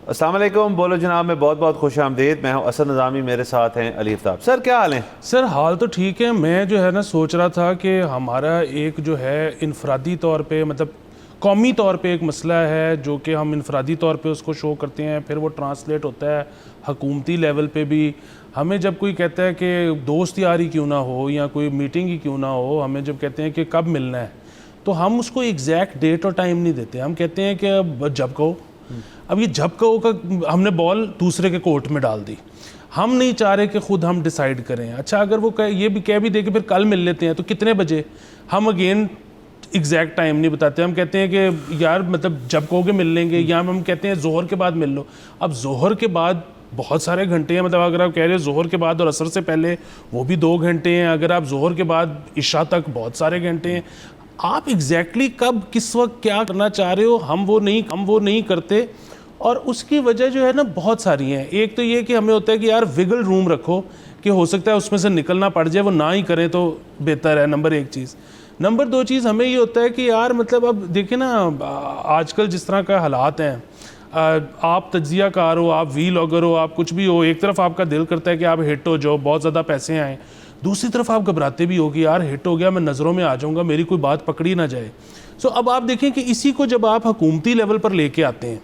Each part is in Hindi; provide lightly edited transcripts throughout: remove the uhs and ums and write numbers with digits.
अस्सलाम वालेकुम, बोलो जनाब में बहुत बहुत खुश आमदीद। मैं हूं असद निज़ामी, मेरे साथ हैं अली आफ्ताब। सर क्या हाल है? सर हाल तो ठीक है। मैं जो है ना सोच रहा था कि हमारा एक जो है इनफरादी तौर पे मतलब कौमी तौर पे एक मसला है जो कि हम इनफरादी तौर पे उसको शो करते हैं, फिर वो ट्रांसलेट होता है हकूमती लेवल पे भी। हमें जब कोई कहता है कि दोस्त यारी क्यों ना हो या कोई मीटिंग ही क्यों ना हो, हमें जब कहते हैं कि कब मिलना है तो हम उसको एग्जैक्ट डेट और टाइम नहीं देते। हम कहते हैं कि अब जब कहो। अब ये जब कहो का हमने बॉल दूसरे के कोर्ट में डाल दी। हम नहीं चाह रहे कि खुद हम डिसाइड करें। अच्छा अगर वो ये भी कह भी दे कि फिर कल मिल लेते हैं तो कितने बजे, हम अगेन एग्जैक्ट टाइम नहीं बताते। हम कहते हैं कि यार मतलब जब कहोगे मिल लेंगे, या हम कहते हैं जोहर के बाद मिल लो। अब जोहर के बाद बहुत सारे घंटे हैं, मतलब अगर आप कह रहे हो जोहर के बाद और असर से पहले वो भी 2 घंटे हैं। अगर आप जोहर के बाद इशा तक बहुत सारे घंटे हैं। आप एग्जैक्टली कब किस वक्त क्या करना चाह रहे हो हम वो नहीं करते। और उसकी वजह जो है ना बहुत सारी हैं। एक तो ये कि हमें होता है कि यार विगल रूम रखो कि हो सकता है उसमें से निकलना पड़ जाए, वो ना ही करें तो बेहतर है। नंबर 1 चीज़। नंबर 2 चीज़ हमें ये होता है कि यार मतलब अब देखिए ना आजकल जिस तरह का हालात हैं, आप तज्जियाकार हो, आप वीलॉगर हो, आप कुछ भी हो, एक तरफ आपका दिल करता है कि आप हिट हो जाओ, बहुत ज़्यादा पैसे आएँ, दूसरी तरफ आप घबराते भी हो कि यार हिट हो गया, मैं नज़रों में आ जाऊँगा, मेरी कोई बात पकड़ी ना जाए। सो अब आप देखें कि इसी को जब आप हुकूमती लेवल पर लेके आते हैं,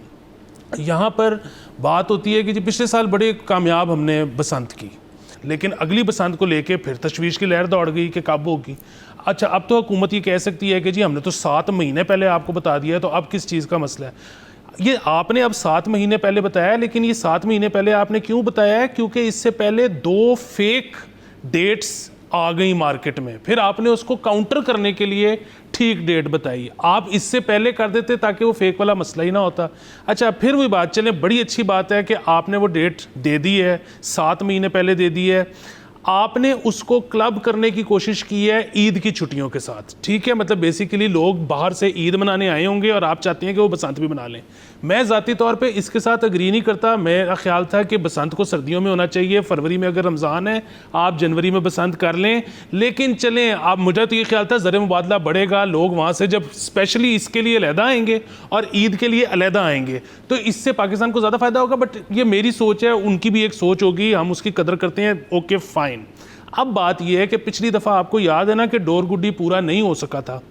यहाँ पर बात होती है कि जी पिछले साल बड़े कामयाब हमने बसंत की, लेकिन अगली बसंत को लेके फिर तशवीश की लहर दौड़ गई कि कब होगी। अच्छा अब तो हुकूमत ये कह सकती है कि जी हमने तो 7 महीने पहले आपको बता दिया है, तो अब किस चीज़ का मसला है। ये आपने अब 7 महीने पहले बताया, लेकिन ये 7 महीने पहले आपने क्यों बताया है? क्योंकि इससे पहले 2 फेक डेट्स आ गई मार्केट में, फिर आपने उसको काउंटर करने के लिए ठीक डेट बताई। आप इससे पहले कर देते ताकि वो फेक वाला मसला ही ना होता। अच्छा फिर वही बात चले, बड़ी अच्छी बात है कि आपने वो डेट दे दी है, 7 महीने पहले दे दी है। आपने उसको क्लब करने की कोशिश की है ईद की छुट्टियों के साथ, ठीक है। मतलब बेसिकली लोग बाहर से ईद मनाने आए होंगे और आप चाहते हैं कि वो बसंत भी मना लें। मैं ज़ाती तौर पे इसके साथ अग्री नहीं करता। मेरा ख्याल था कि बसंत को सर्दियों में होना चाहिए, फरवरी में अगर रमज़ान है आप जनवरी में बसंत कर लें। लेकिन चलें, आप मुझे तो ये ख्याल था ज़र मुबादला बढ़ेगा, लोग वहाँ से जब स्पेशली इसके लिए अलहदा आएंगे और ईद के लिए अलहदा आएंगे तो इससे पाकिस्तान को ज़्यादा फ़ायदा होगा। बट ये मेरी सोच है, उनकी भी एक सोच होगी, हम उसकी कदर करते हैं, ओके फ़ाइन। अब बात यह है कि पिछली दफ़ा आपको याद है ना कि डोर गुड्डी पूरा नहीं हो सका था।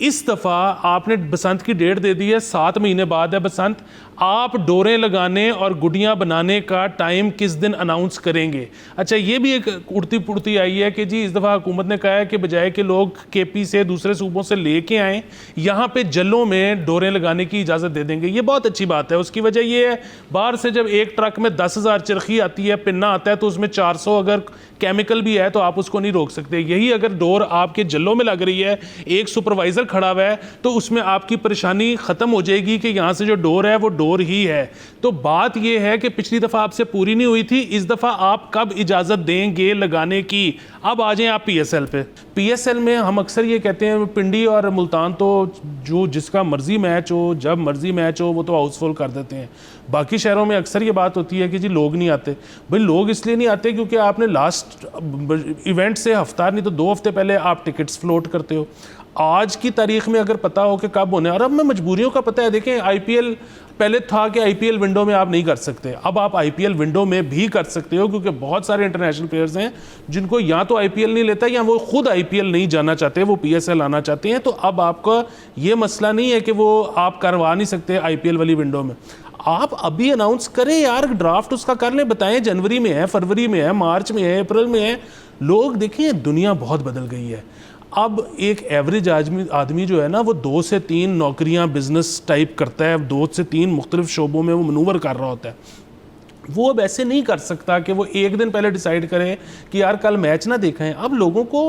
इस दफ़ा आपने बसंत की डेट दे दी है, 7 महीने बाद है बसंत। आप डोरें लगाने और गुडियाँ बनाने का टाइम किस दिन अनाउंस करेंगे? अच्छा ये भी एक उड़ती पुड़ती आई है कि जी इस दफ़ा हुकूमत ने कहा है कि बजाय कि लोग केपी से दूसरे सूबों से लेके आएँ, यहाँ पे जल्लों में डोरें लगाने की इजाज़त दे देंगे। ये बहुत अच्छी बात है। उसकी वजह ये है, बाहर से जब एक ट्रक में 10,000 चरखी आती है, पिन्ना आता है, तो उसमें 400 अगर केमिकल भी है तो आप उसको नहीं रोक सकते। यही अगर डोर आपके जल्लों में लग रही है, एक सुपरवाइज़र खड़ा हुआ है, तो उसमें आपकी परेशानी ख़त्म हो जाएगी कि यहाँ से जो डोर है वो डोर ही है। तो बात यह है कि पिछली दफ़ा आपसे पूरी नहीं हुई थी, इस दफ़ा आप कब इजाज़त देंगे लगाने की? अब आ जाएं आप PSL पे। PSL में हम अक्सर ये कहते हैं पिंडी और मुल्तान तो जो जिसका मर्जी मैच हो, जब मर्जी मैच हो, वो तो हाउसफुल कर देते हैं। बाकी शहरों में अक्सर ये बात होती है कि जी लोग नहीं आते। भाई लोग इसलिए नहीं आते क्योंकि आपने लास्ट इवेंट से हफ्ता नहीं तो 2 हफ्ते पहले आप टिकट्स फ्लोट करते हो। आज की तारीख में अगर पता हो कि कब होने, और अब मैं मजबूरियों का पता है। देखें IPL पहले था कि IPL विंडो में आप नहीं कर सकते, अब आप IPL विंडो में भी कर सकते हो, क्योंकि बहुत सारे इंटरनेशनल प्लेयर्स हैं जिनको या तो IPL नहीं लेता या वो खुद IPL नहीं जाना चाहते, वो PSL आना चाहते हैं। तो अब आपका ये मसला नहीं है कि वो आप करवा नहीं सकते IPL वाली विंडो में। आप अभी अनाउंस करें यार, ड्राफ्ट उसका कर लें, बताएं जनवरी में है, फरवरी में है, मार्च में है, अप्रैल में है। लोग देखिए दुनिया बहुत बदल गई है। अब एक एवरेज आदमी जो है ना, वो 2 से 3 नौकरियां बिजनेस टाइप करता है, 2 से 3 मुख्तलिफ शोबों में वो मनूवर कर रहा होता है। वो अब ऐसे नहीं कर सकता कि वो एक दिन पहले डिसाइड करे कि यार कल मैच ना देखा है। अब लोगों को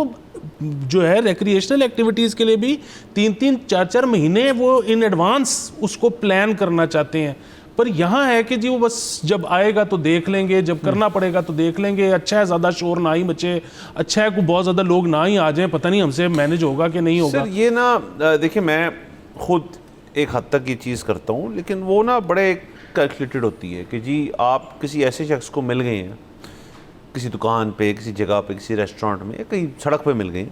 जो है रिक्रिएशनल एक्टिविटीज़ के लिए भी 3-3, 4-4 महीने वो इन एडवांस उसको प्लान करना चाहते हैं। पर यहाँ है कि जी वो बस जब आएगा तो देख लेंगे, जब करना पड़ेगा तो देख लेंगे। अच्छा है ज़्यादा शोर ना ही मचे, अच्छा है को बहुत ज़्यादा लोग ना ही आ जाएं, पता नहीं हमसे मैनेज होगा कि नहीं होगा। सर ये ना देखिए, मैं खुद एक हद तक ये चीज़ करता हूँ, लेकिन वो ना बड़े कैलकुलेटेड होती है कि जी आप किसी ऐसे शख्स को मिल गए हैं किसी दुकान पे, किसी जगह पे, किसी रेस्टोरेंट में, या कहीं सड़क पे मिल गए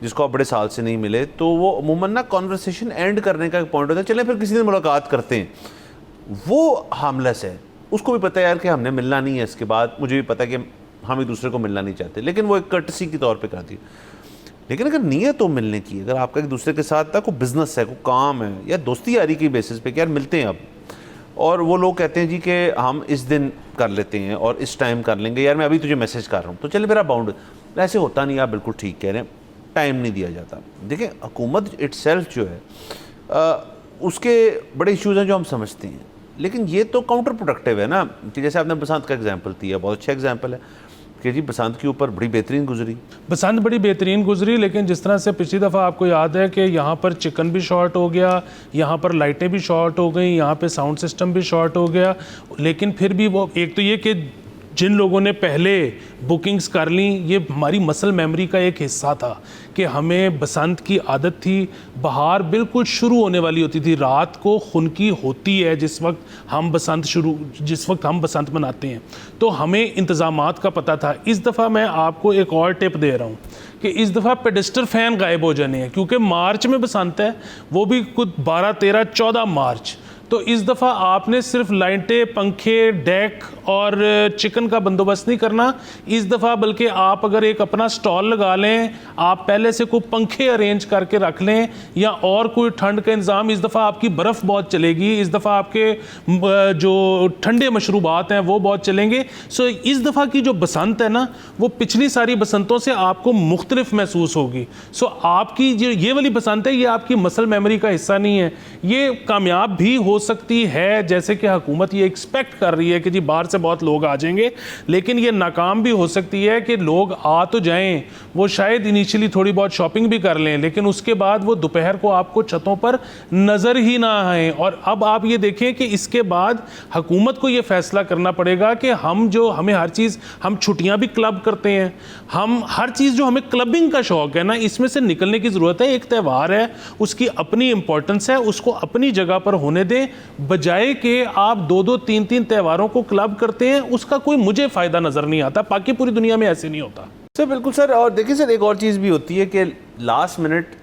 जिसको आप बड़े साल से नहीं मिले, तो वो अमूमन ना कॉन्वर्सेशन एंड करने का एक पॉइंट होता है, चलें फिर किसी दिन मुलाकात करते हैं। वो हार्मलेस है, उसको भी पता है यार कि हमने मिलना नहीं है, इसके बाद मुझे भी पता है कि हम एक दूसरे को मिलना नहीं चाहते, लेकिन वो एक कर्टसी के तौर पे करती है। लेकिन अगर नीयत हो मिलने की, अगर आपका एक दूसरे के साथ कोई बिजनेस है, कोई काम है, या दोस्ती यारी की बेसिस पे कि यार मिलते हैं अब, और वो लोग कहते हैं जी कि हम इस दिन कर लेते हैं और इस टाइम कर लेंगे, यार मैं अभी तुझे मैसेज कर रहा हूँ तो चल मेरा बाउंड, ऐसे होता नहीं, आप बिल्कुल ठीक कह रहे हैं, टाइम नहीं दिया जाता। देखिए हुकूमत इटसेल्फ जो है उसके बड़े इश्यूज़ हैं जो हम समझते हैं, लेकिन ये तो काउंटर प्रोडक्टिव है ना, कि जैसे आपने बसंत का एग्जांपल दिया, बहुत अच्छा एग्जांपल है कि जी बसंत के ऊपर बड़ी बेहतरीन गुजरी, बसंत बड़ी बेहतरीन गुजरी, लेकिन जिस तरह से पिछली दफ़ा आपको याद है कि यहाँ पर चिकन भी शॉर्ट हो गया, यहाँ पर लाइटें भी शॉर्ट हो गई, यहाँ पे साउंड सिस्टम भी शॉर्ट हो गया, लेकिन फिर भी वो एक तो ये कि जिन लोगों ने पहले बुकिंग्स कर ली, ये हमारी मसल मेमोरी का एक हिस्सा था कि हमें बसंत की आदत थी, बहार बिल्कुल शुरू होने वाली होती थी, रात को खुनकी होती है जिस वक्त हम बसंत मनाते हैं, तो हमें इंतज़ामात का पता था। इस दफ़ा मैं आपको एक और टिप दे रहा हूँ कि इस दफ़ा पेडिस्टर फ़ैन गायब हो जाने हैं, क्योंकि मार्च में बसंत है, वो भी कुछ 12, 13, 14 मार्च। तो इस दफ़ा आपने सिर्फ लाइटें, पंखे, डेक और चिकन का बंदोबस्त नहीं करना इस दफ़ा, बल्कि आप अगर एक अपना स्टॉल लगा लें, आप पहले से कोई पंखे अरेंज करके रख लें, या और कोई ठंड का इंतज़ाम। इस दफ़ा आपकी बर्फ़ बहुत चलेगी, इस दफ़ा आपके जो ठंडे मशरूबात हैं वो बहुत चलेंगे। सो इस दफ़ा की जो बसंत है ना, वो पिछली सारी बसंतों से आपको मुख्तलिफ महसूस होगी। सो आपकी जो ये वाली बसंत है, ये आपकी मसल मेमोरी का हिस्सा नहीं है, ये कामयाब भी हो सकती है, जैसे कि हुकूमत ये एक्सपेक्ट कर रही है कि जी बाहर से बहुत लोग आ जाएंगे, लेकिन ये नाकाम भी हो सकती है कि लोग आ तो जाएं, वो शायद इनिशियली थोड़ी बहुत शॉपिंग भी कर लें, लेकिन उसके बाद वो दोपहर को आपको छतों पर नज़र ही ना आए। और अब आप ये देखें कि इसके बाद हुकूमत को ये फैसला करना पड़ेगा कि हमें हर चीज़, हम छुट्टियां भी क्लब करते हैं, हम हर चीज़ जो हमें क्लबिंग का शौक है ना, इसमें से निकलने की ज़रूरत है। एक त्यौहार है, उसकी अपनी इंपॉर्टेंस है, उसको अपनी जगह पर होने दें, बजाय कि आप 2-2, 3-3 त्योहारों को क्लब करते हैं, उसका कोई मुझे फ़ायदा नज़र नहीं आता। बाकी पूरी दुनिया में ऐसे नहीं होता सर। बिल्कुल सर। और देखिए सर, एक और चीज़ भी होती है कि लास्ट मिनट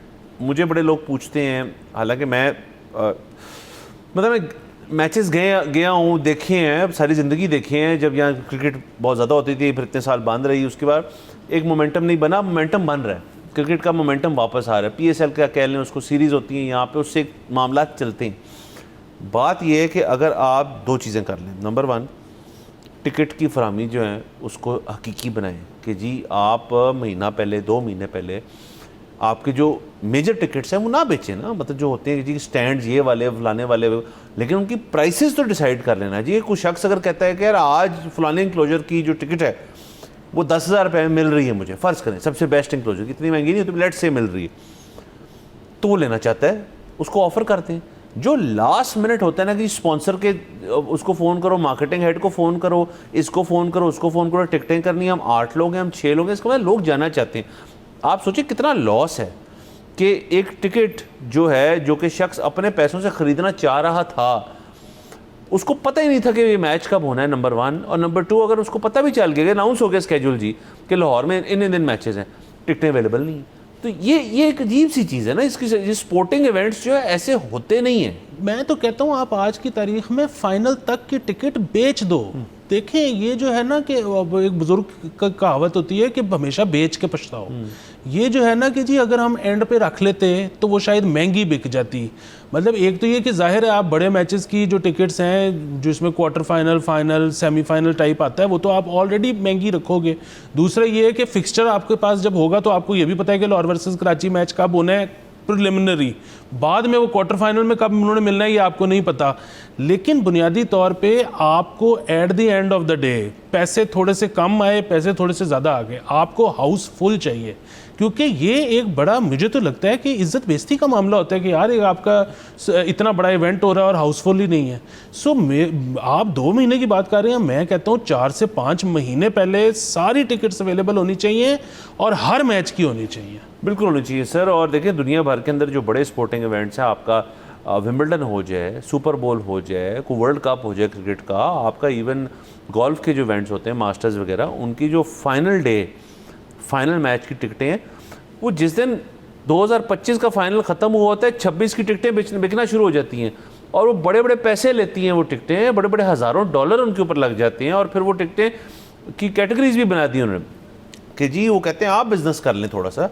मुझे बड़े लोग पूछते हैं, हालांकि मैं मैचेस गया हूँ, देखे हैं, सारी ज़िंदगी देखे हैं, जब यहाँ क्रिकेट बहुत ज़्यादा होती थी, फिर इतने साल बंद रही, उसके बाद एक मोमेंटम नहीं बना, मोमेंटम बन रहा है, क्रिकेट का मोमेंटम वापस आ रहा है। PSL का कह लें, उसको सीरीज़ होती हैं यहाँ पे, उससे मामला चलते हैं। बात यह है कि अगर आप दो चीज़ें कर लें, नंबर 1 टिकट की फरामी जो है उसको हकीकी बनाएं कि जी आप महीना पहले, 2 महीने पहले आपके जो मेजर टिकट्स हैं वो ना बेचें ना, मतलब जो होते हैं जी स्टैंड ये वाले फलाने वाले, लेकिन उनकी प्राइसेस तो डिसाइड कर लेना जी। कुछ शख्स अगर कहता है कि यार आज फलाने इंक्लोजर की जो टिकट है वो 10,000 रुपये में मिल रही है, मुझे फ़र्ज़ करें सबसे बेस्ट इंक्लोजर की, इतनी महंगी नहीं होती, लेट से मिल रही है, तो वो लेना चाहता है, उसको ऑफ़र करते हैं। जो लास्ट मिनट होता है ना कि स्पॉन्सर के, उसको फ़ोन करो, मार्केटिंग हेड को फ़ोन करो, इसको फ़ोन करो, उसको फ़ोन करो, टिकटें करनी है, हम 8 लोग हैं, हम 6 लोग हैं, इसके बाद लोग जाना चाहते हैं। आप सोचिए कितना लॉस है कि एक टिकट जो है, जो कि शख्स अपने पैसों से ख़रीदना चाह रहा था, उसको पता ही नहीं था कि ये मैच कब होना है, नंबर 1, और नंबर 2 अगर उसको पता भी चल गया, अनाउंस हो गया स्केड्यूल जी कि लाहौर में इन दिन मैचेस हैं, टिकटें अवेलेबल नहीं, तो ये एक अजीब सी चीज़ है ना। इसकी स्पोर्टिंग इवेंट्स जो है ऐसे होते नहीं हैं। मैं तो कहता हूँ आप आज की तारीख में फाइनल तक की टिकट बेच दो। देखें, ये जो है ना कि एक बुजुर्ग का कहावत होती है कि हमेशा बेच के पछताओ। ये जो है ना कि जी अगर हम एंड पे रख लेते तो वो शायद महंगी बिक जाती। मतलब एक तो ये कि जाहिर है आप बड़े मैचेस की जो टिकट्स हैं, जिसमें quarter final, final, semifinal type आता है, वो तो आप ऑलरेडी महंगी रखोगे। दूसरा ये है कि फिक्सचर आपके पास जब होगा तो आपको ये भी पता है कि लाहौर वर्सेस कराची मैच कब होना है, प्रिलिमिनरी, बाद में वो क्वार्टर फाइनल में कब उन्होंने मिलना है ये आपको नहीं पता। लेकिन बुनियादी तौर पे आपको at the end of the day पैसे थोड़े से कम आए, पैसे थोड़े से ज़्यादा आ गए, आपको हाउस फुल चाहिए, क्योंकि ये एक बड़ा, मुझे तो लगता है कि इज्जत बेइज्जती का मामला होता है कि यार एक आपका इतना बड़ा इवेंट हो रहा है और हाउसफुल ही नहीं है। सो आप 2 महीने की बात कर रहे हैं, मैं कहता हूँ 4 से 5 महीने पहले सारी टिकट्स अवेलेबल होनी चाहिए और हर मैच की होनी चाहिए। बिल्कुल होनी चाहिए सर। और देखिए दुनिया भर के अंदर जो बड़े स्पोर्टिंग इवेंट्स हैं, आपका विंबलडन हो जाए, सुपर बोल हो जाए, कोई वर्ल्ड कप हो जाए क्रिकेट का, आपका इवन गोल्फ के जो इवेंट्स होते हैं, मास्टर्स वगैरह, उनकी जो फाइनल डे, फाइनल मैच की टिकटें हैं, वो जिस दिन 2025 का फाइनल ख़त्म हुआ होता है, 26 की टिकटें बिकना शुरू हो जाती हैं। और वो बड़े बड़े पैसे लेती हैं वो टिकटें, बड़े बड़े हज़ारों डॉलर उनके ऊपर लग जाते हैं, और फिर वो टिकटें की कैटेगरीज भी बना दी उन्होंने कि जी वो कहते हैं आप बिज़नेस कर लें थोड़ा सा,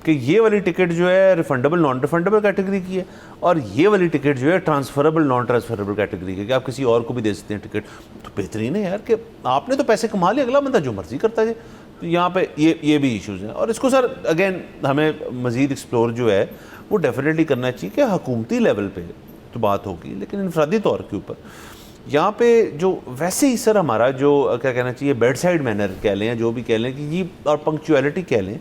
कि ये वाली टिकट जो है रिफंडेबल नॉन रिफंडेबल कैटेगरी की है, और ये वाली टिकट जो है ट्रांसफरेबल नॉन ट्रांसफरेबल कैटेगरी की है, कि आप किसी और को भी दे सकते हैं टिकट। तो बेहतरीन है यार कि आपने तो पैसे कमा लिए, अगला बंदा जो मर्जी करता है। तो यहाँ पे ये भी इश्यूज़ हैं, और इसको सर अगेन हमें मज़ीद एक्सप्लोर जो है वो डेफिनेटली करना चाहिए कि हुकूमती लेवल पे तो बात होगी, लेकिन इनफरादी तौर के ऊपर यहाँ पे जो वैसे ही सर हमारा जो क्या कहना चाहिए बेड साइड मैनर कह लें या जो भी कह लें कि जी, और पंक्चुअलिटी कह लें,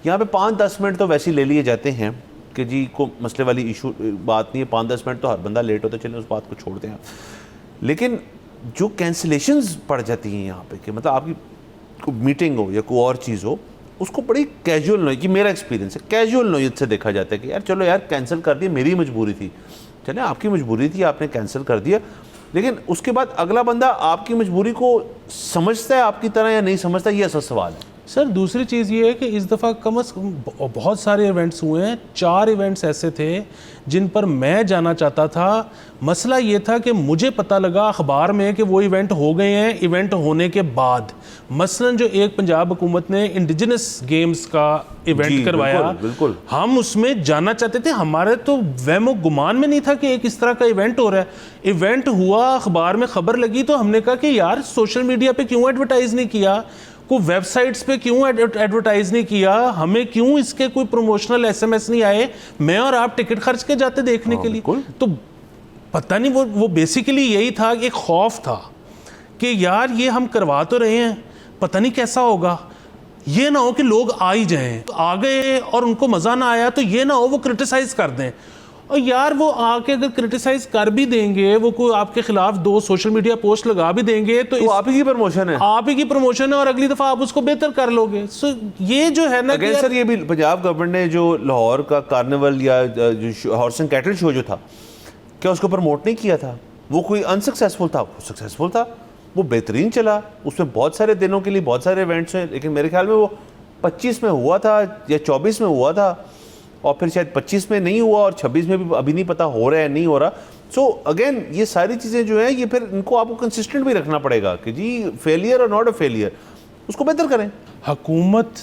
यहाँ पे 5-10 मिनट तो वैसे ही ले लिए जाते हैं कि जी को मसले वाली इशू बात नहीं है, 5-10 मिनट तो हर बंदा लेट होता, चले उस बात को छोड़ दें। लेकिन जो कैंसिलेशंस पड़ जाती हैं यहाँ पे कि मतलब आपकी कोई मीटिंग हो या कोई और चीज़ हो, उसको बड़ी कैजुअल नोयत, कि मेरा एक्सपीरियंस है, कैजुअल नोयत से देखा जाता है कि यार चलो यार कैंसिल कर दिया, मेरी मजबूरी थी, चले आपकी मजबूरी थी, आपने कैंसिल कर दिया, लेकिन उसके बाद अगला बंदा आपकी मजबूरी को समझता है आपकी तरह या नहीं समझता, ये असल सवाल है। सर दूसरी चीज़ ये है कि इस दफ़ा कम अज़ कम बहुत सारे इवेंट्स हुए हैं, 4 इवेंट्स ऐसे थे जिन पर मैं जाना चाहता था। मसला ये था कि मुझे पता लगा अखबार में कि वो इवेंट हो गए हैं, इवेंट होने के बाद। मसलन जो एक पंजाब हुकूमत ने इंडिजिनस गेम्स का इवेंट करवाया, बिल्कुल हम उसमें जाना चाहते थे, हमारे तो वहमो गुमान में नहीं था कि एक इस तरह का इवेंट हो रहा है। इवेंट हुआ, अखबार में खबर लगी, तो हमने कहा कि यार सोशल मीडिया पे क्यों एडवर्टाइज़ नहीं किया, को वेबसाइट्स पे क्यों एडवर्टाइज नहीं किया, हमें क्यों इसके कोई प्रमोशनल एसएमएस नहीं आए, मैं और आप टिकट खर्च के जाते देखने के लिए। तो पता नहीं वो बेसिकली यही था, एक खौफ था कि यार ये हम करवा तो रहे हैं, पता नहीं कैसा होगा, ये ना हो कि लोग आ ही जाएं, तो आ गए और उनको मज़ा ना आया, तो ये ना हो वो क्रिटिसाइज़ कर दें। और यार वो आके अगर क्रिटिसाइज कर भी देंगे, वो कोई आपके खिलाफ 2 सोशल मीडिया पोस्ट लगा भी देंगे, तो आप ही की प्रमोशन है, आप ही की प्रमोशन है, और अगली दफा आप उसको बेहतर कर लोगे। सो ये जो है ना कि सर ये भी पंजाब गवर्नमेंट ने जो लाहौर का कार्निवल या जो हॉर्स एंड कैटल शो जो था, क्या उसको प्रमोट नहीं किया था? वो कोई अनसक्सेसफुल था? वो सक्सेसफुल था, वो बेहतरीन चला, उसमें बहुत सारे दिनों के लिए बहुत सारे इवेंट्स हैं, लेकिन मेरे ख्याल में वो 25 में हुआ था या 24 में हुआ था, और फिर शायद 25 में नहीं हुआ, और 26 में भी अभी नहीं पता हो रहा है नहीं हो रहा। सो अगेन ये सारी चीज़ें जो हैं, ये फिर इनको आपको कंसिस्टेंट भी रखना पड़ेगा कि जी फेलियर और नॉट अ फेलियर, उसको बेहतर करें। हुकूमत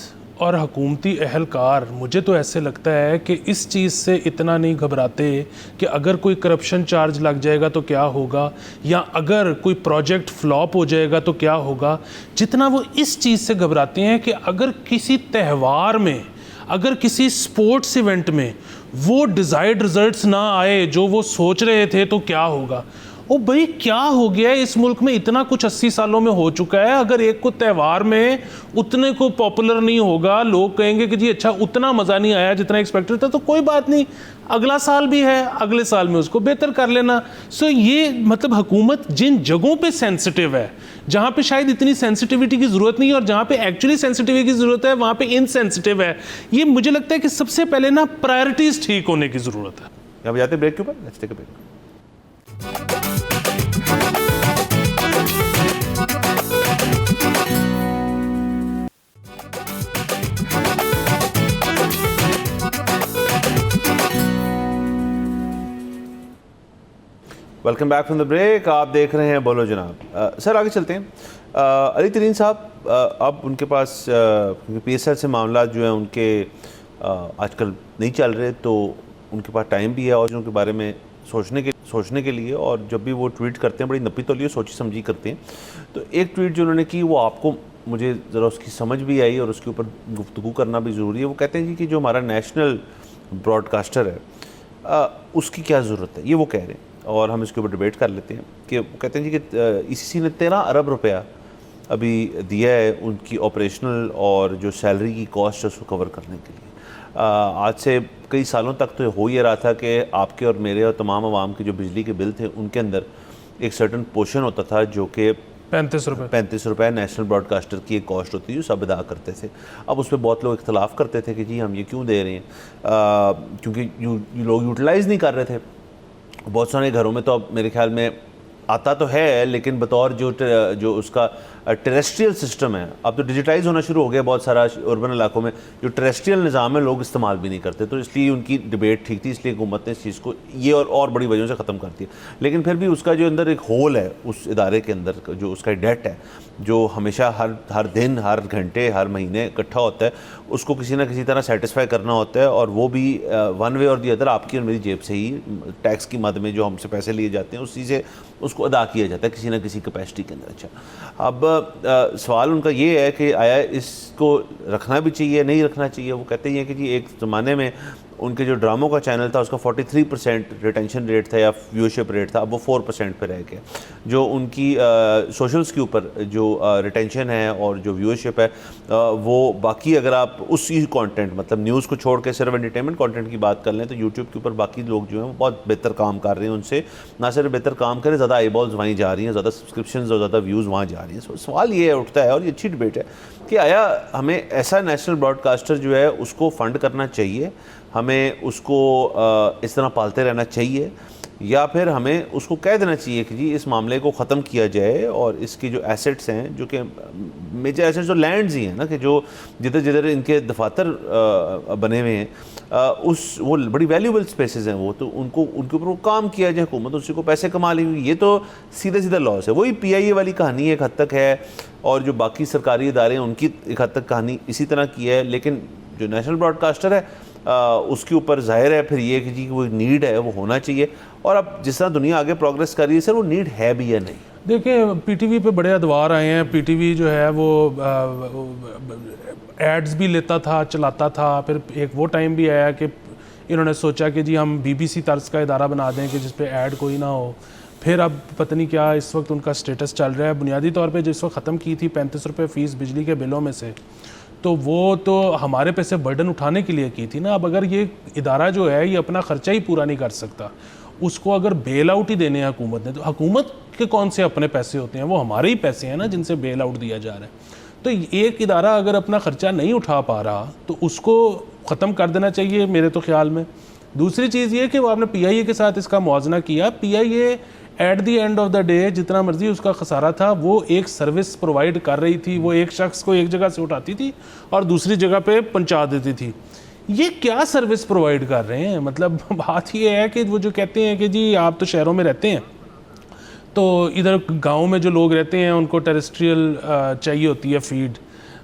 और हुकूमती अहलकार, मुझे तो ऐसे लगता है कि इस चीज़ से इतना नहीं घबराते कि अगर कोई करप्शन चार्ज लग जाएगा तो क्या होगा, या अगर कोई प्रोजेक्ट फ्लॉप हो जाएगा तो क्या होगा, जितना वो इस चीज़ से घबराते हैं कि अगर किसी त्यौहार में, अगर किसी स्पोर्ट्स इवेंट में वो डिज़ायर्ड रिजल्ट्स ना आए जो वो सोच रहे थे, तो क्या होगा। ओ भाई क्या हो गया है इस मुल्क में, इतना कुछ 80 सालों में हो चुका है, अगर एक को त्यौहार में उतने को पॉपुलर नहीं होगा, लोग कहेंगे कि जी अच्छा उतना मज़ा नहीं आया जितना एक्सपेक्टेड था, तो कोई बात नहीं, अगला साल भी है, अगले साल में उसको बेहतर कर लेना। सो ये मतलब हुकूमत जिन जगहों पे सेंसिटिव है, जहाँ पे शायद इतनी सेंसिटिविटी की ज़रूरत नहीं है, और जहाँ पे एक्चुअली सेंसिटिविटी की ज़रूरत है वहाँ पे इनसेंसिटिव है। ये मुझे लगता है कि सबसे पहले ना प्रायोरिटीज़ ठीक होने की ज़रूरत है। अब जाते ब्रेक के ऊपर, let's take a break. Welcome back from the break. आप देख रहे हैं बोलो जनाब। सर आगे चलते हैं। अली तरीन साहब, अब उनके पास PSL से मामला जो है उनके आजकल नहीं चल रहे, तो उनके पास टाइम भी है और उनके बारे में सोचने के लिए, और जब भी वो ट्वीट करते हैं बड़ी नपी तौलिए सोची समझी करते हैं। तो एक ट्वीट जो उन्होंने की वो आपको, मुझे ज़रा उसकी समझ भी आई और उसके ऊपर गुफ्तगू करना भी ज़रूरी है। वो कहते हैं जी कि जो हमारा नेशनल ब्रॉडकास्टर है उसकी क्या ज़रूरत है, ये वो कह रहे हैं, और हम इसके ऊपर डिबेट कर लेते हैं। कि वो कहते हैं जी कि ICC ने 13 अरब रुपया अभी दिया है उनकी ऑपरेशनल और जो सैलरी की कॉस्ट है उसको कवर करने के लिए। आज से कई सालों तक तो हो ये रहा था कि आपके और मेरे और तमाम आवाम के जो बिजली के बिल थे उनके अंदर एक सर्टन पोर्शन होता था जो कि 35 रुपये नेशनल ब्रॉडकास्टर की एक कॉस्ट होती है जो सब अदा करते थे। अब उस पर बहुत लोग इख्तलाफ करते थे कि जी हम ये क्यों दे रहे हैं, क्योंकि लोग यूटिलाइज़ नहीं कर रहे थे। बहुत सारे घरों में तो अब मेरे ख्याल में आता तो है, लेकिन बतौर जो उसका टेरेस्ट्रियल सिस्टम है, अब तो डिजिटाइज होना शुरू हो गया बहुत सारा अर्बन इलाकों में, जो टेरेस्ट्रियल निज़ाम है लोग इस्तेमाल भी नहीं करते, तो इसलिए उनकी डिबेट ठीक थी, इसलिए हुकूमत ने इस चीज़ को ये और बड़ी वजहों से ख़त्म कर दिया। लेकिन फिर भी उसका जो अंदर एक होल है उस इदारे के अंदर, जो उसका डेट है जो हमेशा हर दिन, हर घंटे, हर महीने इकट्ठा होता है, उसको किसी ना किसी तरह सेटिस्फाई करना होता है, और वो भी वन वे और दी अदर आपकी और मेरी जेब से ही, टैक्स की मद में जो हमसे पैसे लिए जाते हैं उसी से उसको अदा किया जाता है किसी ना किसी कैपेसिटी के अंदर। अच्छा, अब सवाल उनका ये है कि आया इसको रखना भी चाहिए, नहीं रखना चाहिए। वो कहते हैं कि जी एक ज़माने में उनके जो ड्रामों का चैनल था उसका 43% रिटेंशन रेट था या व्यूअरशिप रेट था, अब वो 4% पे रह गया। जो उनकी सोशल्स के ऊपर जो रिटेंशन है और जो व्यूअरशिप है वो बाकी, अगर आप उसी कंटेंट मतलब न्यूज़ को छोड़ के सिर्फ एंटरटेनमेंट कंटेंट की बात कर लें तो यूट्यूब के ऊपर बाकी लोग जो हैं वो बहुत बेहतर काम कर रहे हैं, उनसे ना सिर्फ बेहतर काम करें, ज़्यादा आई बॉल्स वहीं जा रही हैं, ज़्यादा सब्सक्रिप्शन और ज़्यादा व्यूज़ वहाँ जा रही हैं। सवाल ये उठता है, और ये अच्छी डिबेट है, कि आया हमें ऐसा नेशनल ब्रॉडकास्टर जो है उसको फ़ंड करना चाहिए, हमें उसको इस तरह पालते रहना चाहिए, या फिर हमें उसको कह देना चाहिए कि जी इस मामले को ख़त्म किया जाए, और इसकी जो एसेट्स हैं, जो कि मेजर एसेट्स जो लैंड्स ही हैं ना, कि जो जिधर जिधर इनके दफातर बने हुए हैं, वो बड़ी वैल्यूबल स्पेसेस हैं, वो तो उनको उनके ऊपर वो काम किया जाए, हुकूमत उसी को पैसे कमा लेंगी। ये तो सीधा सीधा लॉस है। वही PIA वाली कहानी एक हद तक है, और जो बाकी सरकारी इदारे हैं उनकी एक हद तक कहानी इसी तरह की है। लेकिन जो नेशनल ब्रॉडकास्टर है उसके ऊपर जाहिर है फिर ये कि जी वो नीड है, वो होना चाहिए। और अब जिस तरह दुनिया आगे प्रोग्रेस कर रही है सर, वो नीड है भी या नहीं? देखिए, PTV पे बड़े अदवार आए हैं। PTV जो है वो एड्स भी लेता था, चलाता था। फिर एक वो टाइम भी आया कि इन्होंने सोचा कि जी हम BBC तर्ज का इदारा बना दें कि जिस पे ऐड कोई ना हो। फिर अब पता नहीं क्या इस वक्त उनका स्टेटस चल रहा है। बुनियादी तौर पे जिस वक्त ख़त्म की थी 35 रुपये फ़ीस बिजली के बिलों में से, तो वो तो हमारे पे से बर्डन उठाने के लिए की थी ना। अब अगर ये इदारा जो है ये अपना ख़र्चा ही पूरा नहीं कर सकता, उसको अगर बेल आउट ही देने हैं हुकूमत ने, तो हुकूमत के कौन से अपने पैसे होते हैं? वो हमारे ही पैसे हैं ना जिनसे बेल आउट दिया जा रहा है। तो एक इदारा अगर अपना ख़र्चा नहीं उठा पा रहा तो उसको ख़त्म कर देना चाहिए मेरे तो ख्याल में। दूसरी चीज़ ये कि वो आपने PIA के साथ इसका मुआवजना किया। PIA at the end of the day जितना मर्जी उसका खसारा था, वो एक सर्विस प्रोवाइड कर रही थी। वो एक शख्स को एक जगह से उठाती थी और दूसरी जगह पे पहुंचा देती थी। ये क्या सर्विस प्रोवाइड कर रहे हैं? मतलब बात ये है कि वो जो कहते हैं कि जी आप तो शहरों में रहते हैं, तो इधर गांव में जो लोग रहते हैं उनको टेरेस्ट्रियल चाहिए होती है फीड।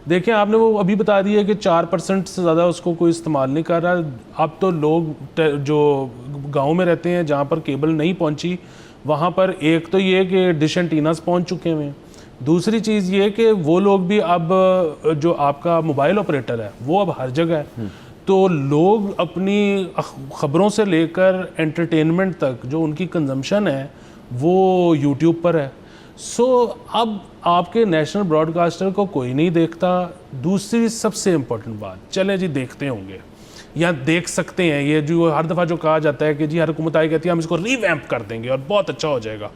देखिए, आपने वो अभी बता दिया कि 4% से ज़्यादा उसको कोई इस्तेमाल नहीं कर रहा। अब तो लोग जो गाँव में रहते हैं जहाँ पर केबल नहीं पहुँची, वहाँ पर एक तो ये कि डिश एंटीनास पहुँच चुके हैं। दूसरी चीज़ ये कि वो लोग भी अब जो आपका मोबाइल ऑपरेटर है वो अब हर जगह है। तो लोग अपनी ख़बरों से लेकर एंटरटेनमेंट तक जो उनकी कंजम्पशन है वो यूट्यूब पर है। सो अब आपके नेशनल ब्रॉडकास्टर को कोई नहीं देखता। दूसरी सबसे इम्पोर्टेंट बात, चलें जी देखते होंगे या देख सकते हैं, ये जो हर दफ़ा जो कहा जाता है कि जी हर हुकूमत आई कहती है हम इसको रीवैम्प कर देंगे और बहुत अच्छा हो जाएगा।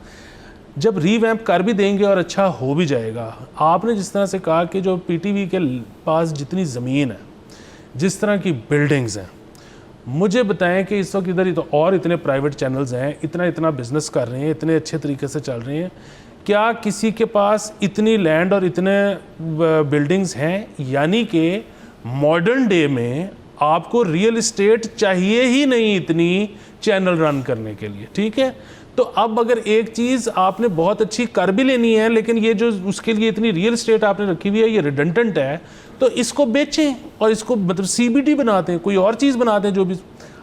जब रीवैम्प कर भी देंगे और अच्छा हो भी जाएगा, आपने जिस तरह से कहा कि जो PTV के पास जितनी ज़मीन है, जिस तरह की बिल्डिंग्स हैं, मुझे बताएं कि इस वक्त इधर ही तो और इतने प्राइवेट चैनल्स हैं, इतना बिज़नेस कर रहे हैं, इतने अच्छे तरीके से चल रहे हैं, क्या किसी के पास इतनी लैंड और इतने बिल्डिंग्स हैं? यानी कि मॉडर्न डे में आपको रियल इस्टेट चाहिए ही नहीं इतनी चैनल रन करने के लिए, ठीक है? तो अब अगर एक चीज़ आपने बहुत अच्छी कर भी लेनी है, लेकिन ये जो उसके लिए इतनी रियल इस्टेट आपने रखी हुई है ये रिडंडेंट है, तो इसको बेचें और इसको मतलब CBD बना दें, कोई और चीज़ बना दें जो भी।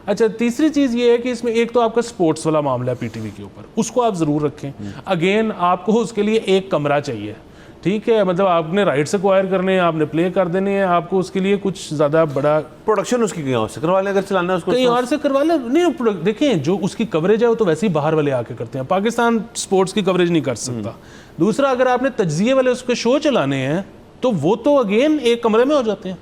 अच्छा, तीसरी चीज़ ये है कि इसमें एक तो आपका स्पोर्ट्स वाला मामला है PTV के ऊपर, उसको आप ज़रूर रखें। अगेन आपको उसके लिए एक कमरा चाहिए, ठीक है? मतलब आपने राइट्स एक्वायर करने हैं, आपने प्ले कर देने हैं, आपको उसके लिए कुछ ज़्यादा बड़ा प्रोडक्शन उसकी कहीं और से करवा लें, अगर चलाना है उसको कहीं और से करवा लें। नहीं, देखें जो उसकी कवरेज है वो तो वैसे ही बाहर वाले आके करते हैं। पाकिस्तान स्पोर्ट्स की कवरेज नहीं कर सकता। दूसरा, अगर आपने तज्जिए वाले उसके शो चलाने हैं तो वो तो अगेन एक कमरे में हो जाते हैं।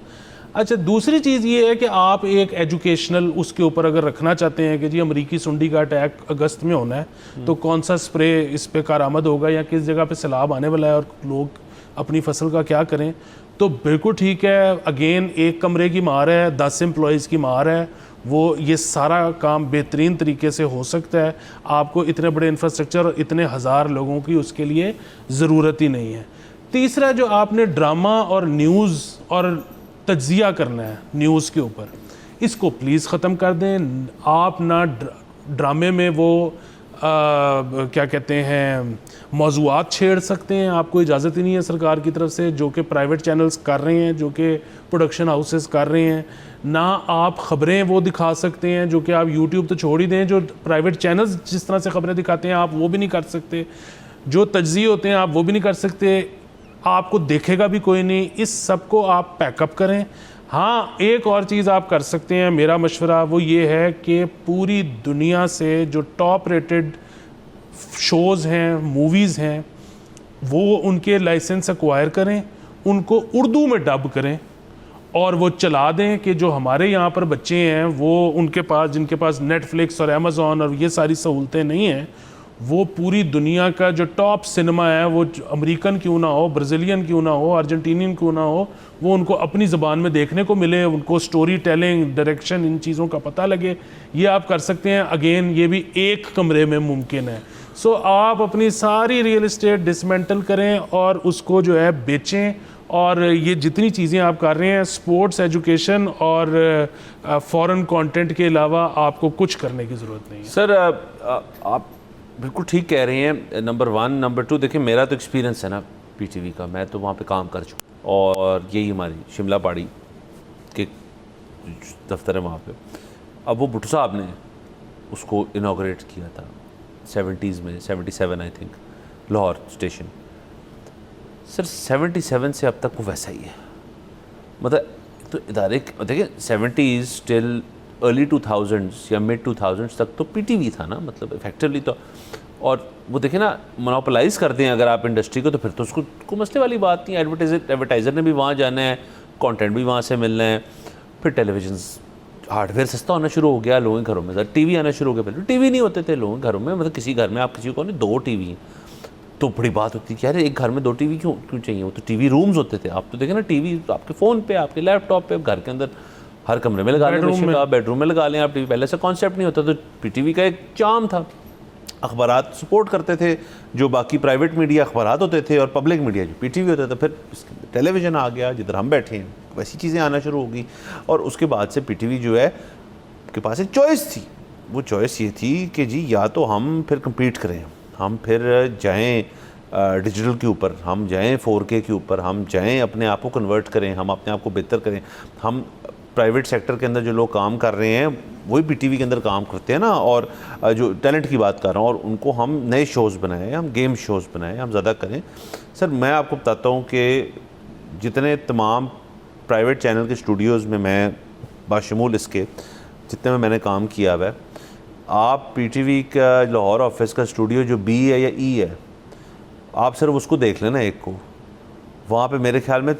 अच्छा, दूसरी चीज़ ये है कि आप एक एजुकेशनल उसके ऊपर अगर रखना चाहते हैं कि जी अमरीकी सुंडी का अटैक अगस्त में होना है, तो कौन सा स्प्रे इस पे कारआमद होगा या किस जगह पे सैलाब आने वाला है और लोग अपनी फसल का क्या करें। तो बिल्कुल ठीक है, अगेन एक कमरे की मार है, 10 एम्प्लॉयज़ की मार है, वो ये सारा काम बेहतरीन तरीके से हो सकता है। आपको इतने बड़े इंफ्रास्ट्रक्चर और इतने हज़ार लोगों की उसके लिए ज़रूरत ही नहीं है। तीसरा, जो आपने ड्रामा और न्यूज़ और तज्जिया करना है न्यूज़ के ऊपर, इसको प्लीज़ ख़त्म कर दें। आप ना ड्रामे में वो क्या कहते हैं मौज़ूआत छेड़ सकते हैं, आपको इजाज़त ही नहीं है सरकार की तरफ से, जो कि प्राइवेट चैनल्स कर रहे हैं, जो कि प्रोडक्शन हाउसेस कर रहे हैं। ना आप ख़बरें वो दिखा सकते हैं, जो कि आप यूट्यूब तो छोड़ ही दें, जो प्राइवेट चैनल्स जिस तरह से ख़बरें दिखाते हैं आप वो भी नहीं कर सकते, जो तज्ज़िये होते हैं आप वो भी नहीं कर सकते, आपको देखेगा भी कोई नहीं। इस सब को आप पैकअप करें। हाँ, एक और चीज़ आप कर सकते हैं, मेरा मशवरा वो ये है कि पूरी दुनिया से जो टॉप रेटेड शोज़ हैं, मूवीज़ हैं, वो उनके लाइसेंस एक्वायर करें, उनको उर्दू में डब करें और वो चला दें कि जो हमारे यहाँ पर बच्चे हैं वो उनके पास, जिनके पास नेटफ्लिक्स और अमेज़ॉन और ये सारी सहूलतें नहीं हैं, वो पूरी दुनिया का जो टॉप सिनेमा है, वो अमेरिकन क्यों ना हो, ब्राज़ीलियन क्यों ना हो, अर्जेंटीनियन क्यों ना हो, वो उनको अपनी ज़बान में देखने को मिले, उनको स्टोरी टेलिंग, डायरेक्शन, इन चीज़ों का पता लगे। ये आप कर सकते हैं। अगेन ये भी एक कमरे में मुमकिन है। सो आप अपनी सारी रियल इस्टेट डिसमेंटल करें और उसको जो है बेचें। और ये जितनी चीज़ें आप कर रहे हैं, स्पोर्ट्स, एजुकेशन और फॉरेन कंटेंट के अलावा आपको कुछ करने की ज़रूरत नहीं है। सर आप बिल्कुल ठीक कह रहे हैं, नंबर 1। नंबर 2, देखिए मेरा तो एक्सपीरियंस है ना पीटीवी का, मैं तो वहाँ पे काम कर चुका और यही हमारी शिमला पहाड़ी के दफ्तर है वहाँ पे। अब वो भुट्टो साहब ने उसको इनॉग्रेट किया था 70s में, 77 I think, Lahore station. Sir 77 से अब तक वो वैसा ही है। मतलब तो इदारे देखिए 70s टिल अर्ली 2000s या मिड 2000s तक तो पीटीवी था ना, मतलब इफेक्टिवली तो। और वो देखें ना, मोनोपोलाइज कर दें अगर आप इंडस्ट्री को, तो फिर तो उसको कोई मसले वाली बात नहीं। एडवर्टाइज़र ने भी वहाँ जाना है, कंटेंट भी वहाँ से मिलना है। फिर टेलीविजन हार्डवेयर सस्ता होना शुरू हो गया लोगों के घरों में। सर टीवी आना शुरू हो गया, पहले टीवी नहीं होते थे लोगों के घरों में। मतलब किसी घर में आप किसी को नहीं 2 टीवी तो बड़ी बात होती है कि यार एक घर में 2 टीवी क्यों चाहिए। वो तो टीवी रूम्स होते थे। आप तो देखें ना, टीवी आपके फ़ोन पे, आपके लैपटॉप पे, घर के अंदर हर कमरे में लगा लें, बेडरूम में लगा लें आप टीवी। पहले से कॉन्सेप्ट नहीं होता, तो पीटीवी का एक चार्म था। अखबारात सपोर्ट करते थे, जो बाकी प्राइवेट मीडिया अखबारात होते थे, और पब्लिक मीडिया जो पीटीवी होता था। फिर टेलीविज़न आ गया, जिधर हम बैठे हैं वैसी चीज़ें आना शुरू हो गई। और उसके बाद से पीटीवी जो है के पास एक चॉइस थी। वो चॉइस ये थी कि जी या तो हम फिर कम्पीट करें, हम फिर जाएँ डिजिटल के ऊपर, हम जाएँ 4K के ऊपर, हम जाएँ अपने आप को कन्वर्ट करें, हम अपने आप को बेहतर करें। हम प्राइवेट सेक्टर के अंदर जो लोग काम कर रहे हैं वही पीटीवी के अंदर काम करते हैं ना, और जो टैलेंट की बात कर रहा हूँ, और उनको हम नए शोज़ बनाएं, हम गेम शोज़ बनाएं, हम ज़्यादा करें। सर मैं आपको बताता हूँ कि जितने तमाम प्राइवेट चैनल के स्टूडियोज़ में मैं बाशमूल इसके जितने में मैंने काम किया हुआ है, आप पीटीवी का लाहौर ऑफिस का स्टूडियो जो बी है या ई है, आप सिर्फ उसको देख लेना एक को, वहाँ पे मेरे ख्याल में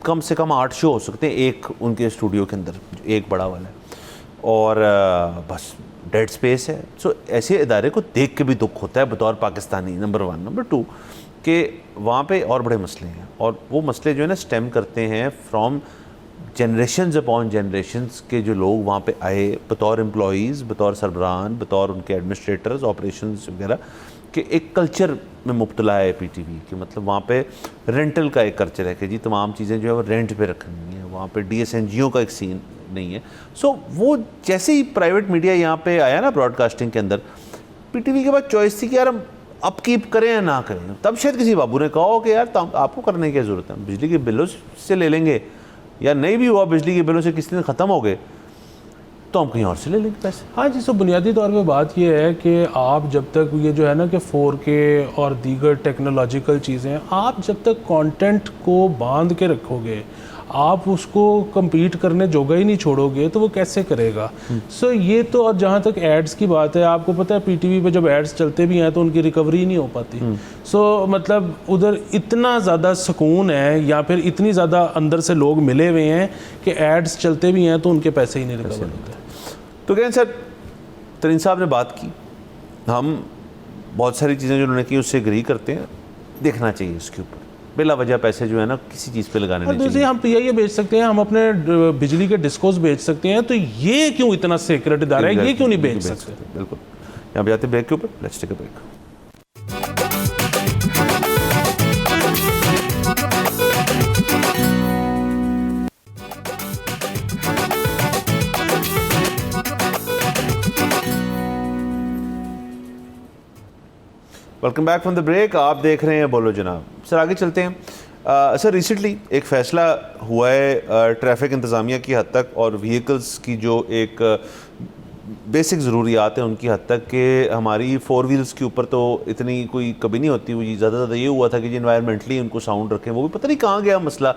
कम से कम 8 शो हो सकते हैं एक उनके स्टूडियो के अंदर, एक बड़ा वाला है, और बस डेड स्पेस है। सो ऐसे इदारे को देख के भी दुख होता है बतौर पाकिस्तानी, नंबर 1। नंबर 2 कि वहाँ पे और बड़े मसले हैं, और वो मसले जो है ना स्टेम करते हैं फ्रॉम जनरेशन्स अपॉन जनरेशन्स के जो लोग वहाँ पे आए बतौर एम्प्लॉईज़, बतौर सरबराहान, बतौर उनके एडमिनिस्ट्रेटर्स, ऑपरेशंस वगैरह, कि एक कल्चर में मुब्तला है पीटीवी कि मतलब वहाँ पे रेंटल का एक कल्चर है कि जी तमाम चीज़ें जो है वो रेंट पे रखनी है। वहाँ पे DSNGO का एक सीन नहीं है। सो वो जैसे ही प्राइवेट मीडिया यहाँ पे आया ना ब्रॉडकास्टिंग के अंदर, पीटीवी के बाद चॉइस थी कि यार हम अपकीप करें या ना करें। तब शायद किसी बाबू ने कहा हो कि यार आपको करने की ज़रूरत है, बिजली के बिलों से ले लेंगे, या नहीं भी हुआ बिजली के बिलों से किसी दिन ख़त्म हो गए तो हम कहीं और से ले लेंगे पैसे। हाँ जी, सो बुनियादी तौर पे बात ये है कि आप जब तक ये जो है ना कि 4K और दीगर टेक्नोलॉजिकल चीज़ें, आप जब तक कंटेंट को बांध के रखोगे, आप उसको compete करने जोगा ही नहीं छोड़ोगे, तो वो कैसे करेगा। सो ये तो, और जहाँ तक एड्स की बात है, आपको पता है पीटीवी पे जब एड्स चलते भी हैं तो उनकी रिकवरी नहीं हो पाती। सो मतलब उधर इतना ज़्यादा सुकून है, या फिर इतनी ज़्यादा अंदर से लोग मिले हुए हैं कि एड्स चलते भी हैं तो उनके पैसे ही नहीं रिकवर होते। तो क्या सर, तरीन साहब ने बात की, हम बहुत सारी चीज़ें जो उन्होंने की उससे एग्री करते हैं, देखना चाहिए इसके ऊपर। बिला वजह पैसे जो है ना किसी चीज़ पे लगाने और नहीं चाहिए। दूसरी हम PIA बेच सकते हैं, हम अपने बिजली के डिस्कोस बेच सकते हैं, तो ये क्यों इतना सीक्रेट इदारा है, ये क्यों नहीं बेच सकते? बिल्कुल। यहाँ पे जाते ब्रेक के ऊपर, let's take a break. Welcome back from the break. आप देख रहे हैं बोलो जनाब। सर आगे चलते हैं। सर रिसेंटली एक फ़ैसला हुआ है ट्रैफिक इंतज़ामिया की हद तक और व्हीकल्स की जो एक बेसिक ज़रूरियात हैं उनकी हद तक कि हमारी 4 व्हील्स के ऊपर तो इतनी कोई कभी नहीं होती हुई। ज़्यादा ये हुआ था कि जी इन्वायरमेंटली उनको साउंड रखें, वो भी पता नहीं कहाँ गया मसला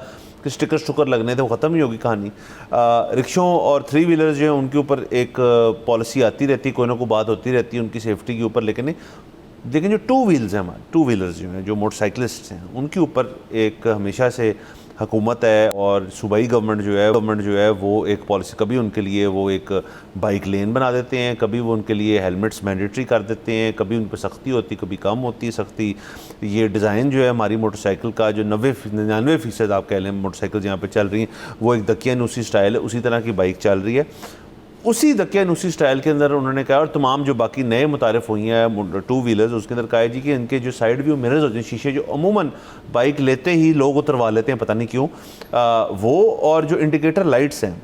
कि स्टिकर लगने थे, वो ख़त्म ही होगी कहानी। रिक्शों और 3 व्हीलर्स जो हैं उनके ऊपर एक पॉलिसी आती रहती, कोई ना कोई बात होती रहती है उनकी सेफ्टी के ऊपर, लेकिन जो 2 व्हील्स हैं हमारे 2 व्हीलर्स जो हैं, जो मोटरसाइकिलिस्ट हैं, उनके ऊपर एक हमेशा से हुकूमत है और सूबाई गवर्नमेंट जो है वो एक पॉलिसी, कभी उनके लिए वो एक बाइक लेन बना देते हैं, कभी वो उनके लिए हेलमेट्स मैंडेटरी कर देते हैं, कभी उन पर सख्ती होती, कभी कम होती है सख्ती। ये डिज़ाइन जो है हमारी मोटरसाइकिल का जो 99% आप कह लें मोटरसाइकिल जहाँ पे चल रही हैं वो एक दकियानूसी स्टाइल है, उसी तरह की बाइक चल रही है। उसी दकियानूसी स्टाइल के अंदर उन्होंने कहा, और तमाम जो बाकी नए मुतारिफ हुई हैं 2 व्हीलर्स, उसके अंदर कहा है जी कि इनके जो साइड व्यू मिरर्स होते हैं, शीशे जो अमूमन बाइक लेते ही लोग उतरवा लेते हैं, पता नहीं क्यों, वो और जो इंडिकेटर लाइट्स हैं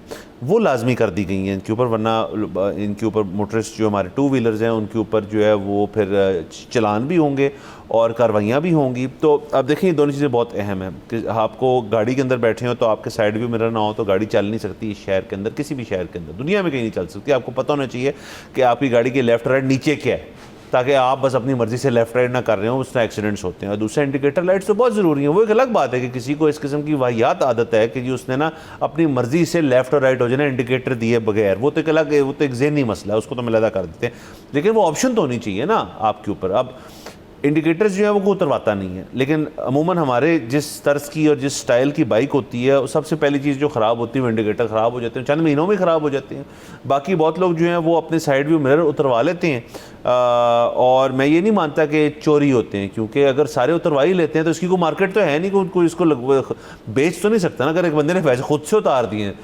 वो लाजमी कर दी गई हैं इनके ऊपर, वरना इनके ऊपर मोटरिस्ट जो हमारे 2 व्हीलर्स हैं उनके ऊपर जो है वो फिर चलान भी होंगे और कार्रवाइयाँ भी होंगी। तो अब देखिए ये दोनों चीज़ें बहुत अहम हैं कि आपको गाड़ी के अंदर बैठे हो तो आपके साइड व्यू मिरर ना हो तो गाड़ी चल नहीं सकती इस शहर के अंदर, किसी भी शहर के अंदर, दुनिया में कहीं नहीं चल सकती। आपको पता होना चाहिए कि आपकी गाड़ी के लेफ्ट राइट नीचे क्या है, ताकि आप बस अपनी मर्ज़ी से लेफ्ट राइट ना कर रहे हो, उसमें एक्सीडेंट्स होते हैं। और दूसरा इंडिकेटर लाइट्स तो बहुत ज़रूरी है। वो एक अलग बात है कि किसी को इस किस्म की वाहियात आदत है कि जी उसने ना अपनी मर्ज़ी से लेफ्ट और राइट हो जाए ना इंडिकेटर दिए बगैर, वो तो एक अलग, वो तो एक ज़हनी मसला है, उसको तो मिलादा कर देते हैं, लेकिन वो ऑप्शन तो होनी चाहिए ना आपके ऊपर। अब इंडिकेटर्स जो है वो उतरवाता नहीं है, लेकिन अमूमन हमारे जिस तर्ज की और जिस स्टाइल की बाइक होती है, सबसे पहली चीज़ जो ख़राब होती है वो इंडिकेटर ख़राब हो जाते हैं, चंद महीनों में ख़राब हो जाते हैं। बाकी बहुत लोग जो हैं वो अपने साइड व्यू मिरर उतरवा लेते हैं, और मैं ये नहीं मानता कि चोरी होते हैं, क्योंकि अगर सारे उतरवा ही लेते हैं तो इसकी कोई मार्केट तो है नहीं, कोई इसको बेच तो नहीं सकता ना। अगर एक बंदे ने पैसे खुद से उतार दिए हैं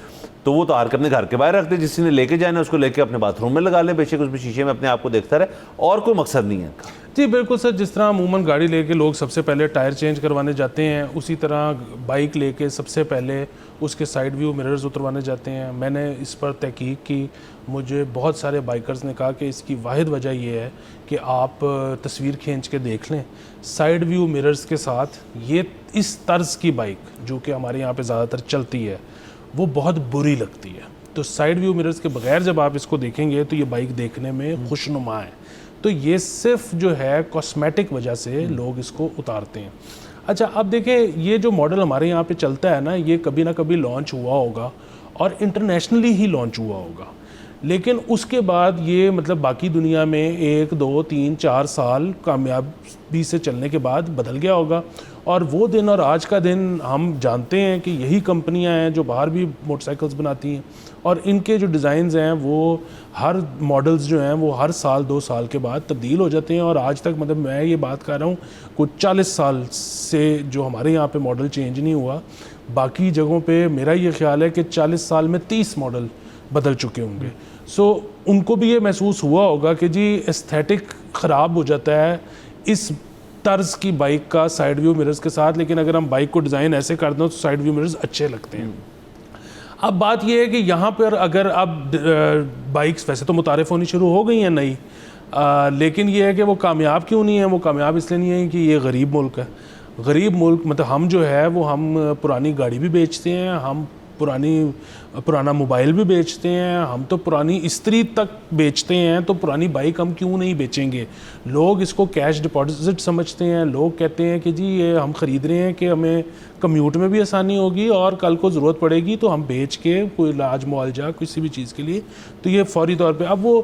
तो वो उतार के अपने घर के बाहर रख दे, जिसने ने लेके जाना उसको लेके अपने बाथरूम में लगा ले, बेशक उसमें शीशे में अपने आप को देखता रहे, और कोई मकसद नहीं है। जी बिल्कुल सर, जिस तरह अमूमन गाड़ी लेके लोग सबसे पहले टायर चेंज करवाने जाते हैं, उसी तरह बाइक लेके सबसे पहले उसके साइड व्यू मिरर्स उतरवाने जाते हैं। मैंने इस पर तहकीक की, मुझे बहुत सारे बाइकर्स ने कहा कि इसकी वाहिद वजह यह है कि आप तस्वीर खींच के देख लें, साइड व्यू मिरर्स के साथ ये इस तर्ज की बाइक जो कि हमारे यहाँ पे ज़्यादातर चलती है वो बहुत बुरी लगती है। तो साइड व्यू मिरर्स के बगैर जब आप इसको देखेंगे तो ये बाइक देखने में खुशनुमा है। तो ये सिर्फ जो है कॉस्मेटिक वजह से लोग इसको उतारते हैं। अच्छा, अब देखें ये जो मॉडल हमारे यहाँ पे चलता है ना, ये कभी ना कभी लॉन्च हुआ होगा और इंटरनेशनली ही लॉन्च हुआ होगा, लेकिन उसके बाद ये मतलब बाकी दुनिया में 1, 2, 3, 4 साल कामयाबी से चलने के बाद बदल गया होगा। और वो दिन और आज का दिन हम जानते हैं कि यही कंपनियां हैं जो बाहर भी मोटरसाइकिल्स बनाती हैं, और इनके जो डिज़ाइंस हैं वो हर मॉडल्स जो हैं वो हर साल 2 साल के बाद तब्दील हो जाते हैं। और आज तक मतलब मैं ये बात कर रहा हूँ कुछ 40 साल से जो हमारे यहाँ पे मॉडल चेंज नहीं हुआ। बाकी जगहों पे मेरा ये ख्याल है कि 40 साल में 30 मॉडल बदल चुके होंगे। सो उनको भी ये महसूस हुआ होगा कि जी एस्थेटिक ख़राब हो जाता है इस तर्ज की बाइक का साइड व्यू मिरर्स के साथ, लेकिन अगर हम बाइक को डिज़ाइन ऐसे कर दें तो साइड व्यू मिरर्स अच्छे लगते हैं। अब बात यह है कि यहाँ पर अगर अब बाइक्स वैसे तो मुतारिफ होनी शुरू हो गई हैं नई, लेकिन ये है कि वो कामयाब क्यों नहीं है। वो कामयाब इसलिए नहीं है कि ये गरीब मुल्क है। गरीब मुल्क मतलब हम जो है वो हम पुरानी गाड़ी भी बेचते हैं, हम पुराना मोबाइल भी बेचते हैं, हम तो पुरानी इस्त्री तक बेचते हैं, तो पुरानी बाइक हम क्यों नहीं बेचेंगे। लोग इसको कैश डिपॉजिट समझते हैं। लोग कहते हैं कि जी ये हम ख़रीद रहे हैं कि हमें कम्यूट में भी आसानी होगी और कल को ज़रूरत पड़ेगी तो हम बेच के कोई इलाज मुआवजा किसी भी चीज़ के लिए, तो ये फौरी तौर पे अब वो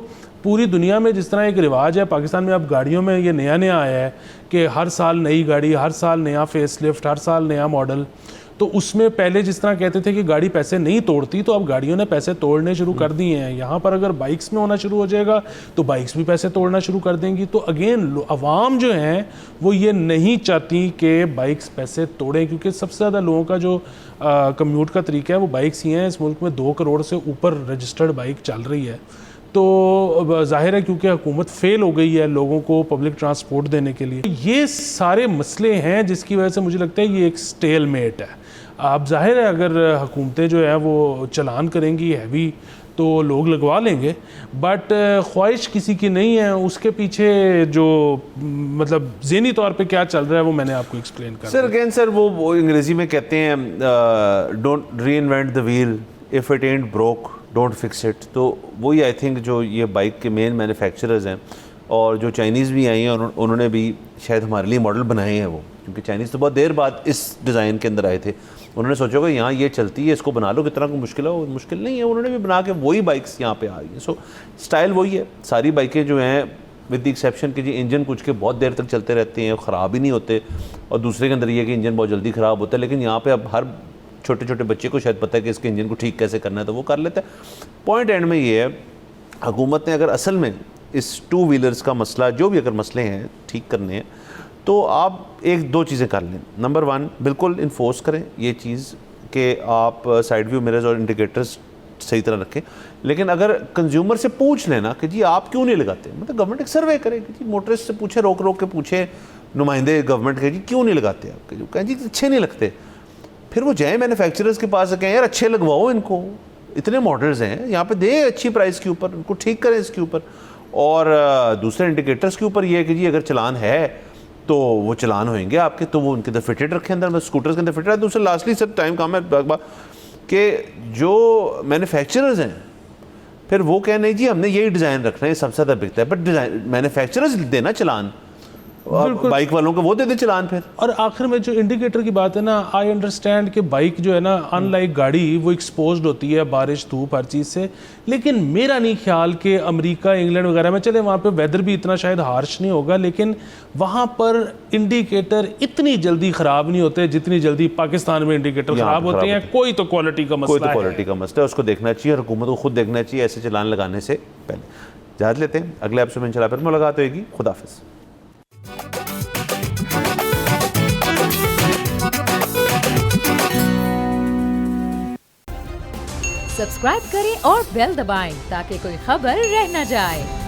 पूरी दुनिया में जिस तरह एक रिवाज है, पाकिस्तान में अब गाड़ियों में ये नया नया आया है कि हर साल नई गाड़ी, हर साल नया फेसलिफ्ट, हर साल नया मॉडल। तो उसमें पहले जिस तरह कहते थे कि गाड़ी पैसे नहीं तोड़ती, तो अब गाड़ियों ने पैसे तोड़ने शुरू कर दिए हैं। यहाँ पर अगर बाइक्स में होना शुरू हो जाएगा तो बाइक्स भी पैसे तोड़ना शुरू कर देंगी। तो अगेन अवाम जो हैं वो ये नहीं चाहती कि बाइक्स पैसे तोड़ें, क्योंकि सबसे ज़्यादा लोगों का जो कम्यूट का तरीका है वो बाइक्स ही हैं। इस मुल्क में 2 करोड़ से ऊपर रजिस्टर्ड बाइक चल रही है। तो जाहिर है क्योंकि हुकूमत फेल हो गई है लोगों को पब्लिक ट्रांसपोर्ट देने के लिए। ये सारे मसले हैं जिसकी वजह से मुझे लगता है ये एक स्टेलमेट है। अब जाहिर है अगर हुकूमतें जो है वो चलान करेंगी हैवी तो लोग लगवा लेंगे, बट ख्वाहिश किसी की नहीं है। उसके पीछे जो मतलब ज़हनी तौर पे क्या चल रहा है वो मैंने आपको एक्सप्लेन कर सर अगेन सर वो अंग्रेजी में कहते हैं डोंट री invent the wheel if it ant broke don't fix it. तो वही आई थिंक जो ये बाइक के मेन मैन्युफैक्चरर्स हैं और जो चाइनीज़ भी आई हैं उन्होंने भी शायद हमारे लिए मॉडल बनाए हैं वो, क्योंकि चाइनीज़ तो बहुत देर बाद इस डिज़ाइन के अंदर आए थे। उन्होंने सोचा कि यहाँ ये चलती है, इसको बना लो, कितना को मुश्किल है, वो मुश्किल नहीं है। उन्होंने भी बना के वही बाइक्स यहाँ पे आ रही हैं। सो स्टाइल वही है। सारी बाइकें जो हैं विद द एक्सेप्शन कि जी इंजन कुछ के बहुत देर तक चलते रहते हैं, ख़राब ही नहीं होते, और दूसरे के अंदर ये कि इंजन बहुत जल्दी ख़राब होता है। लेकिन यहाँ पर अब हर छोटे छोटे बच्चे को शायद पता है कि इसके इंजन को ठीक कैसे करना है, तो वो कर लेता है। पॉइंट एंड में ये है, हुकूमत ने अगर असल में इस 2 व्हीलर्स का मसला, जो भी अगर मसले हैं ठीक करने हैं, तो आप 1-2 चीज़ें कर लें। नंबर 1, बिल्कुल इन्फोर्स करें ये चीज़ कि आप साइड व्यू मिरर्स और इंडिकेटर्स सही तरह रखें। लेकिन अगर कंज्यूमर से पूछ लेना कि जी आप क्यों नहीं लगाते, मतलब गवर्नमेंट एक सर्वे करे कि जी मोटरिस्ट से पूछे, रोक रोक के पूछे नुमाइंदे गवर्नमेंट के, जी क्यों नहीं लगाते आप, जो कहें जी अच्छे नहीं लगते, फिर वो जाए मैन्युफैक्चरर्स के पास कहें यार अच्छे लगवाओ इनको, इतने मॉडल्स हैं यहाँ पे, दे अच्छी प्राइस के ऊपर, उनको ठीक करें इसके ऊपर। और दूसरे इंडिकेटर्स के ऊपर ये है कि जी अगर चलान है तो वो चलान होंगे आपके, तो वो उनके अंदर फिटेड रखें, अंदर स्कूटर्स के अंदर फिटेड है। दूसरा लास्टली सब टाइम काम है कि जो मैन्युफैक्चरर्स हैं फिर वो कहें नहीं जी हमने यही डिज़ाइन रखना है, सबसे ज़्यादा बिकता है, बट डिज़ाइन मैन्युफैक्चरर्स देना चलान, बाइक वालों को वो दे दे चलान फिर। और आखिर में जो इंडिकेटर की बात है ना, आई अंडरस्टैंड कि बाइक जो है ना अनलाइक गाड़ी वो एक्सपोज्ड होती है बारिश धूप हर चीज़ से, लेकिन मेरा नहीं ख्याल कि अमेरिका इंग्लैंड वगैरह में, चले वहाँ पे वेदर भी इतना शायद हार्श नहीं होगा, लेकिन वहाँ पर इंडिकेटर इतनी जल्दी ख़राब नहीं होते जितनी जल्दी पाकिस्तान में इंडिकेटर ख़राब होते हैं। कोई तो क्वालिटी का मसला है, कोई तो क्वालिटी का मसला है, उसको देखना चाहिए, हुकूमत को खुद देखना चाहिए ऐसे चलान लगाने से पहले। इजाज़त लेते हैं, अगले एपिसोड में इंशाल्लाह फिर मुलाकात होगी। खुदा हाफिज़। सब्सक्राइब करें और बेल दबाएं ताकि कोई खबर रह न जाए।